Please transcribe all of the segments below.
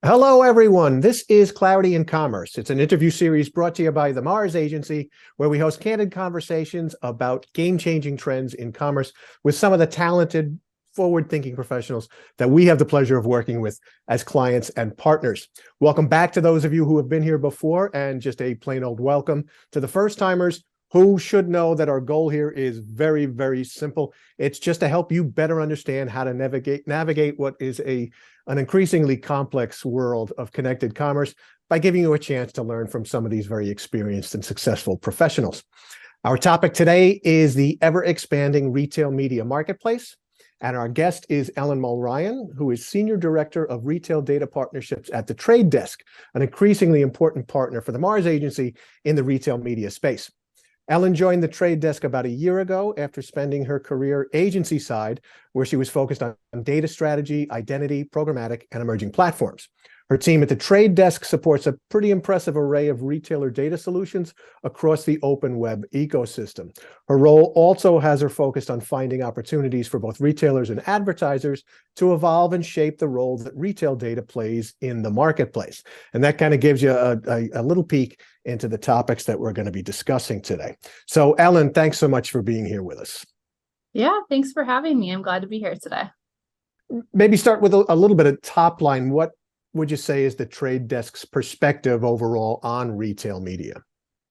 Hello, everyone. This is Clarity in Commerce. It's an interview series brought to you by the Mars Agency, where we host candid conversations about game-changing trends in commerce with some of the talented, forward-thinking professionals that we have the pleasure of working with as clients and partners. Welcome back to those of you who have been here before, and just a plain old welcome to the first-timers who should know that our goal here is very, very simple. It's just to help you better understand how to navigate what is an increasingly complex world of connected commerce by giving you a chance to learn from some of these very experienced and successful professionals. Our topic today is the ever-expanding retail media marketplace, and our guest is Ellen Mulryan, who is Senior Director of Retail Data Partnerships at the Trade Desk, an increasingly important partner for the Mars Agency in the retail media space. Ellen joined the Trade Desk about a year ago after spending her career agency side, where she was focused on data strategy, identity, programmatic, and emerging platforms. Her team at the Trade Desk supports a pretty impressive array of retailer data solutions across the open web ecosystem. Her role also has her focused on finding opportunities for both retailers and advertisers to evolve and shape the role that retail data plays in the marketplace. And that kind of gives you a little peek into the topics that we're going to be discussing today. So, Ellen, thanks so much for being here with us. Yeah, thanks for having me. I'm glad to be here today. Maybe start with a little bit of top line. What would you say is the Trade Desk's perspective overall on retail media?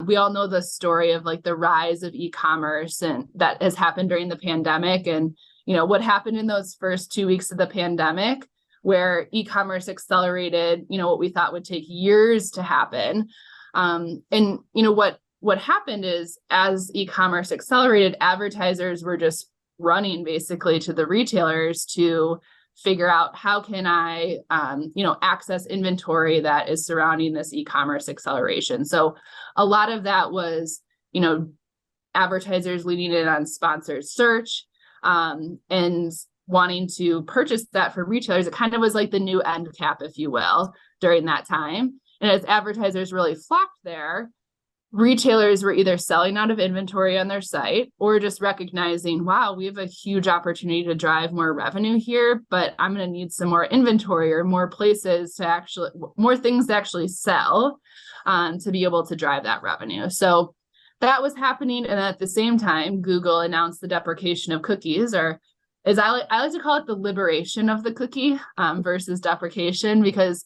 We all know the story of like the rise of e-commerce and that has happened during the pandemic. And, what happened in those first 2 weeks of the pandemic, where e-commerce accelerated, what we thought would take years to happen. What happened is, as e-commerce accelerated, advertisers were just running basically to the retailers to figure out how can I, access inventory that is surrounding this e-commerce acceleration. So a lot of that was, advertisers leaning in on sponsored search and wanting to purchase that for retailers. It kind of was like the new end cap, if you will, during that time. And as advertisers really flocked there, retailers were either selling out of inventory on their site or just recognizing, wow, we have a huge opportunity to drive more revenue here, but I'm going to need some more inventory or more places to actually, more things to actually sell to be able to drive that revenue. So that was happening. And at the same time, Google announced the deprecation of cookies, or as I like to call it, the liberation of the cookie versus deprecation, because,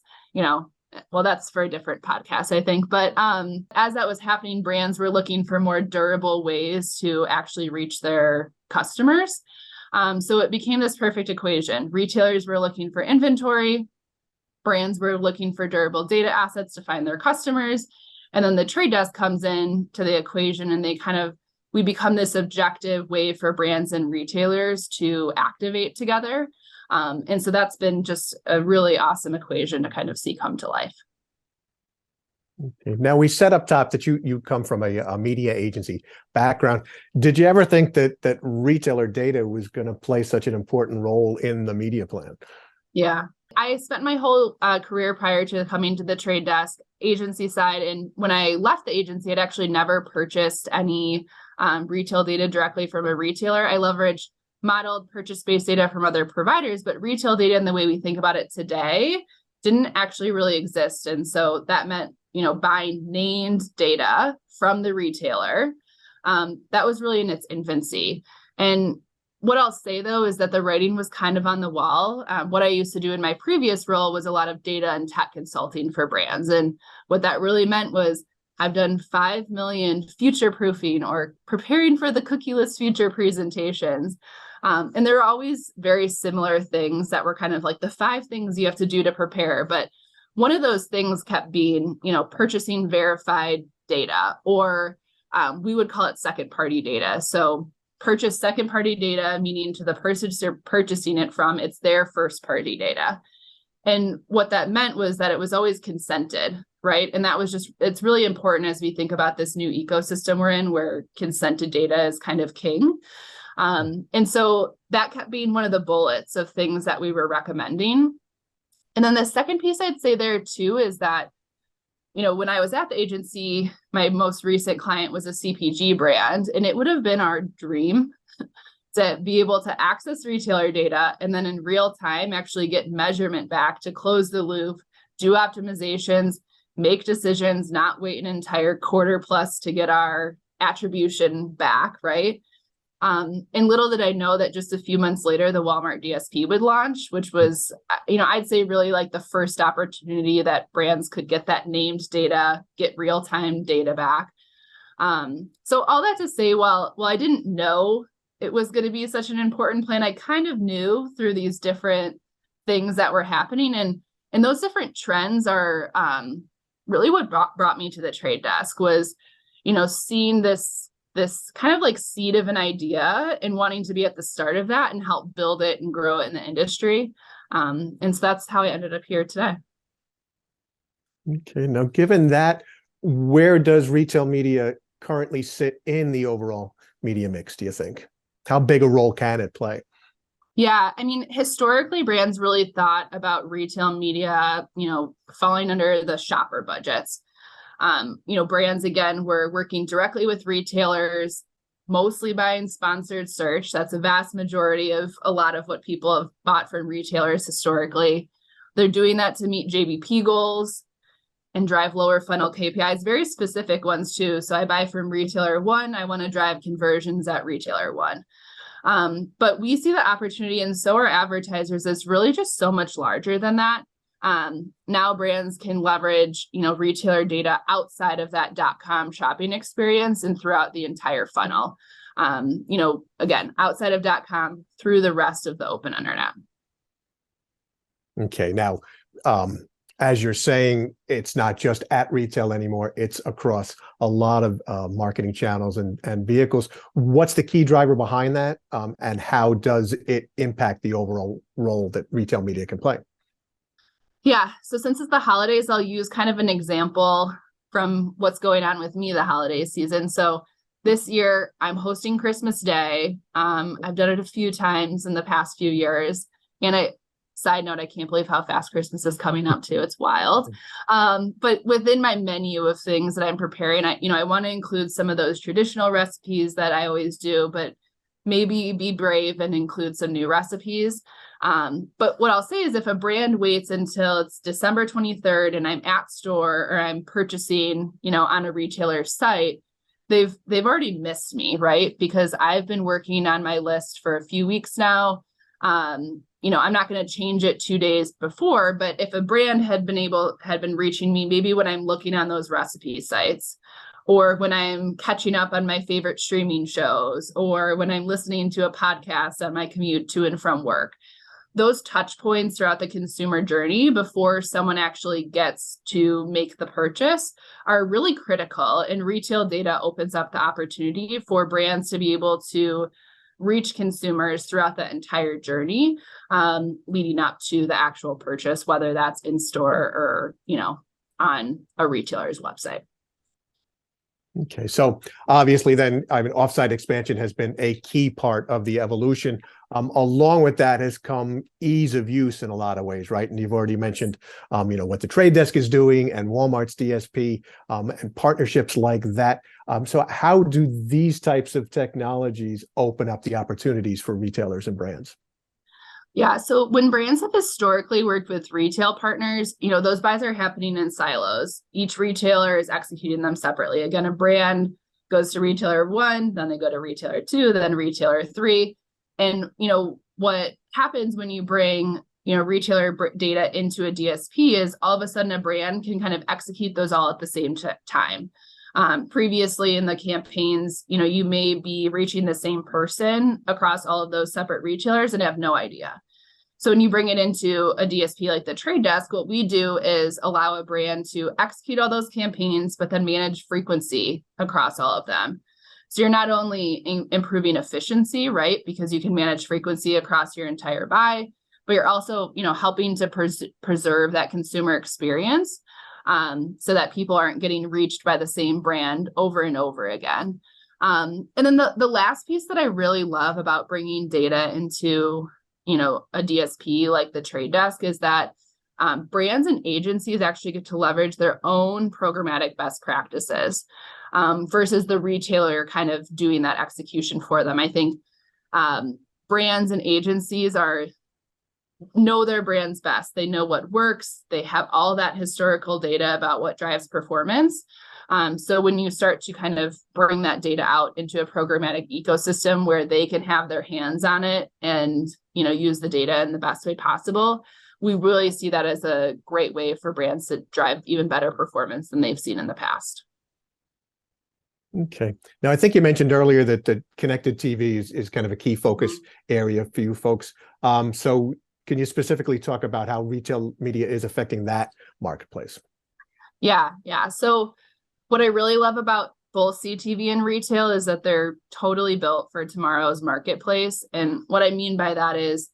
well, that's for a different podcast, I think. But as that was happening, brands were looking for more durable ways to actually reach their customers. So it became this perfect equation. Retailers were looking for inventory. Brands were looking for durable data assets to find their customers. And then the Trade Desk comes in to the equation, and we become this objective way for brands and retailers to activate together. And so that's been just a really awesome equation to kind of see come to life. Okay. Now, we said up top that you come from a media agency background. Did you ever think that retailer data was going to play such an important role in the media plan? Yeah, I spent my whole career prior to coming to the Trade Desk agency side. And when I left the agency, I'd actually never purchased any retail data directly from a retailer. I leveraged modeled purchase-based data from other providers, but retail data in the way we think about it today didn't actually really exist. And so that meant, buying named data from the retailer. That was really in its infancy. And what I'll say, though, is that the writing was kind of on the wall. What I used to do in my previous role was a lot of data and tech consulting for brands. And what that really meant was I've done 5 million future proofing or preparing for the cookieless future presentations. And there are always very similar things that were kind of like the 5 things you have to do to prepare. But one of those things kept being, purchasing verified data, or we would call it second party data. So purchase second party data, meaning to the person they're purchasing it from, it's their first party data. And what that meant was that it was always consented, right? And that was it's really important as we think about this new ecosystem we're in, where consented data is kind of king. And so that kept being one of the bullets of things that we were recommending. And then the second piece I'd say there too is that, when I was at the agency, my most recent client was a CPG brand, and it would have been our dream to be able to access retailer data and then in real time actually get measurement back to close the loop, do optimizations, make decisions, not wait an entire quarter plus to get our attribution back, right? And little did I know that just a few months later, the Walmart DSP would launch, which was, I'd say really like the first opportunity that brands could get that named data, get real-time data back. So all that to say, well, I didn't know it was going to be such an important plan. I kind of knew through these different things that were happening, and those different trends are really what brought me to the trade desk was, seeing this kind of like seed of an idea and wanting to be at the start of that and help build it and grow it in the industry. And so that's how I ended up here today. Okay, now given that, where does retail media currently sit in the overall media mix, do you think? How big a role can it play? Yeah, historically, brands really thought about retail media, falling under the shopper budgets. Brands, again, were working directly with retailers, mostly buying sponsored search. That's a vast majority of a lot of what people have bought from retailers historically. They're doing that to meet JBP goals and drive lower funnel KPIs, very specific ones too. So I buy from retailer one, I want to drive conversions at retailer one. But we see the opportunity, and so are advertisers, is really just so much larger than that. Now brands can leverage, retailer data outside of that .com shopping experience and throughout the entire funnel. Again, outside of .com through the rest of the open internet. Okay, now, as you're saying, it's not just at retail anymore, it's across a lot of marketing channels and vehicles. What's the key driver behind that? And how does it impact the overall role that retail media can play? Yeah, so since it's the holidays, I'll use kind of an example from what's going on with me the holiday season. So this year I'm hosting Christmas Day. I've done it a few times in the past few years. And side note, I can't believe how fast Christmas is coming up too. It's wild. But within my menu of things that I'm preparing, I want to include some of those traditional recipes that I always do, but maybe be brave and include some new recipes. But what I'll say is if a brand waits until it's December 23rd and I'm at store or I'm purchasing, on a retailer site, they've already missed me, right? Because I've been working on my list for a few weeks now. I'm not going to change it 2 days before, but if a brand had been reaching me, maybe when I'm looking on those recipe sites, or when I'm catching up on my favorite streaming shows, or when I'm listening to a podcast on my commute to and from work, those touch points throughout the consumer journey before someone actually gets to make the purchase are really critical. And retail data opens up the opportunity for brands to be able to reach consumers throughout the entire journey, leading up to the actual purchase, whether that's in store or, on a retailer's website. Okay, so obviously then, offsite expansion has been a key part of the evolution. Along with that has come ease of use in a lot of ways, right? And you've already mentioned, what the Trade Desk is doing and Walmart's DSP and partnerships like that. So how do these types of technologies open up the opportunities for retailers and brands? Yeah, so when brands have historically worked with retail partners, those buys are happening in silos. Each retailer is executing them separately. Again, a brand goes to retailer one, then they go to retailer two, then retailer three. And, what happens when you bring, retailer data into a DSP is all of a sudden a brand can kind of execute those all at the same time. Previously in the campaigns, you may be reaching the same person across all of those separate retailers and have no idea. So when you bring it into a DSP like the Trade Desk, what we do is allow a brand to execute all those campaigns, but then manage frequency across all of them. So you're not only improving efficiency, right? Because you can manage frequency across your entire buy, but you're also, helping to preserve that consumer experience. So that people aren't getting reached by the same brand over and over again. And then the last piece that I really love about bringing data into, a DSP like the Trade Desk is that brands and agencies actually get to leverage their own programmatic best practices versus the retailer kind of doing that execution for them. I think brands and agencies are know their brands best. They know what works. They have all that historical data about what drives performance. So when you start to kind of bring that data out into a programmatic ecosystem where they can have their hands on it and, use the data in the best way possible, we really see that as a great way for brands to drive even better performance than they've seen in the past. Okay. Now, I think you mentioned earlier that the connected TV is kind of a key focus area for you folks. So can you specifically talk about how retail media is affecting that marketplace? Yeah. So what I really love about both CTV and retail is that they're totally built for tomorrow's marketplace. And what I mean by that is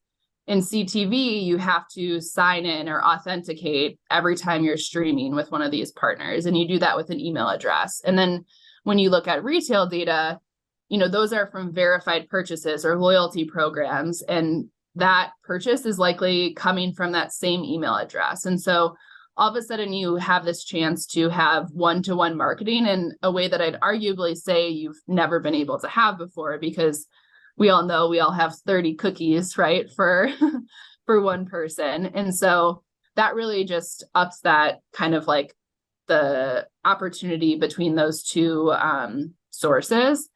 in CTV, you have to sign in or authenticate every time you're streaming with one of these partners. And you do that with an email address. And then when you look at retail data, those are from verified purchases or loyalty programs. And that purchase is likely coming from that same email address. And so all of a sudden you have this chance to have one-to-one marketing in a way that I'd arguably say you've never been able to have before, because we all know we all have 30 cookies, right, for one person. And so that really just ups that kind of like the opportunity between those two sources.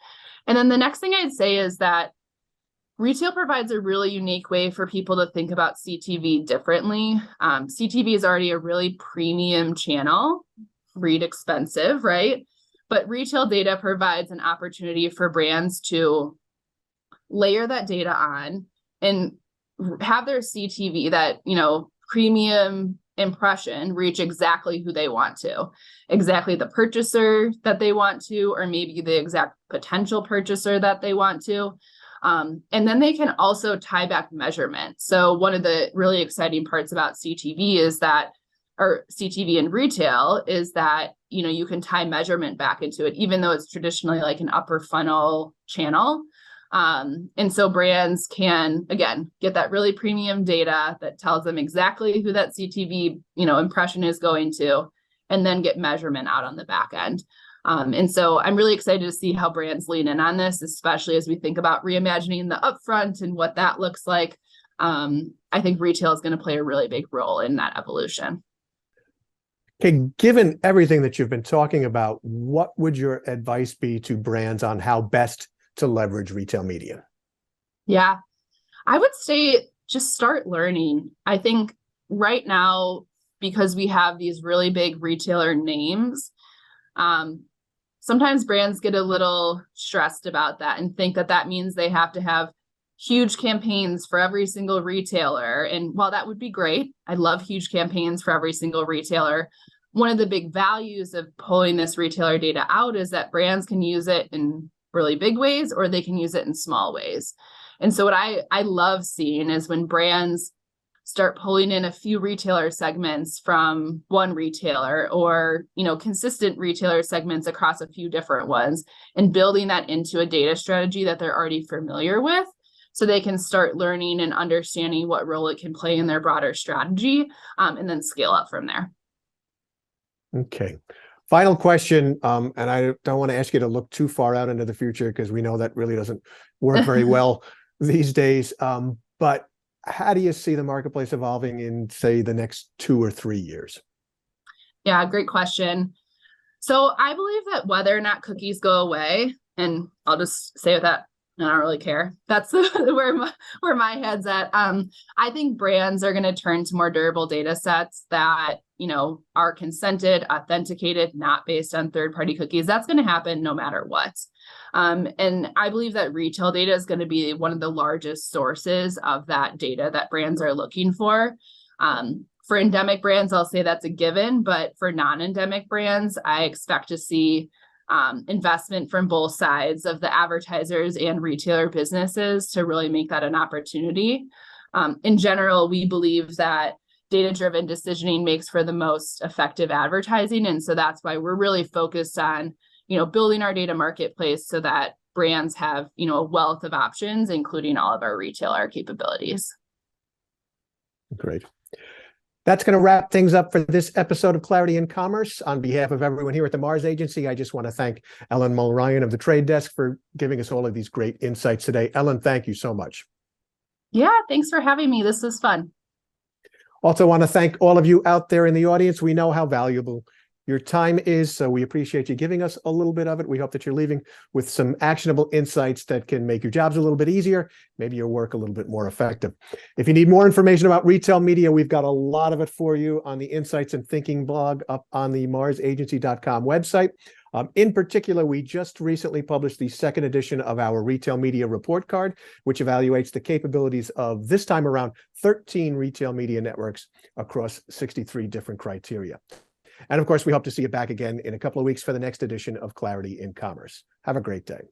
And then the next thing I'd say is that retail provides a really unique way for people to think about CTV differently. CTV is already a really premium channel, read expensive, right? But retail data provides an opportunity for brands to layer that data on and have their CTV, that, premium impression, reach exactly who they want to, exactly the purchaser that they want to, or maybe the exact potential purchaser that they want to. And then they can also tie back measurement. So one of the really exciting parts about CTV and retail is that, you can tie measurement back into it, even though it's traditionally like an upper funnel channel. And so brands can, again, get that really premium data that tells them exactly who that CTV, impression is going to, and then get measurement out on the back end. And so I'm really excited to see how brands lean in on this, especially as we think about reimagining the upfront and what that looks like. I think retail is going to play a really big role in that evolution. Okay, given everything that you've been talking about, what would your advice be to brands on how best to leverage retail media? Yeah, I would say just start learning. I think right now, because we have these really big retailer names, sometimes brands get a little stressed about that and think that means they have to have huge campaigns for every single retailer. And while that would be great, I love huge campaigns for every single retailer. One of the big values of pulling this retailer data out is that brands can use it in really big ways, or they can use it in small ways. And so what I love seeing is when brands start pulling in a few retailer segments from one retailer, or, consistent retailer segments across a few different ones, and building that into a data strategy that they're already familiar with, so they can start learning and understanding what role it can play in their broader strategy, and then scale up from there. Okay. Final question, and I don't want to ask you to look too far out into the future, because we know that really doesn't work very well these days. But how do you see the marketplace evolving in, say, the next 2 or 3 years? Yeah, great question. So I believe that whether or not cookies go away, and I'll just say that I don't really care. That's where my head's at. I think brands are going to turn to more durable data sets that, are consented, authenticated, not based on third-party cookies. That's going to happen no matter what. And I believe that retail data is going to be one of the largest sources of that data that brands are looking for. For endemic brands, I'll say that's a given, but for non-endemic brands, I expect to see investment from both sides of the advertisers and retailer businesses to really make that an opportunity. In general, we believe that data-driven decisioning makes for the most effective advertising. And so that's why we're really focused on, building our data marketplace so that brands have, a wealth of options, including all of our retailer capabilities. Great. That's going to wrap things up for this episode of Clarity in Commerce. On behalf of everyone here at the Mars Agency, I just want to thank Ellen Mulryan of the Trade Desk for giving us all of these great insights today. Ellen, thank you so much. Yeah, thanks for having me. This was fun. Also want to thank all of you out there in the audience. We know how valuable your time is, so we appreciate you giving us a little bit of it. We hope that you're leaving with some actionable insights that can make your jobs a little bit easier, maybe your work a little bit more effective. If you need more information about retail media, we've got a lot of it for you on the Insights and Thinking blog up on the marsagency.com website. In particular, we just recently published the second edition of our Retail Media Report Card, which evaluates the capabilities of, this time around, 13 retail media networks across 63 different criteria. And of course, we hope to see you back again in a couple of weeks for the next edition of Clarity in Commerce. Have a great day.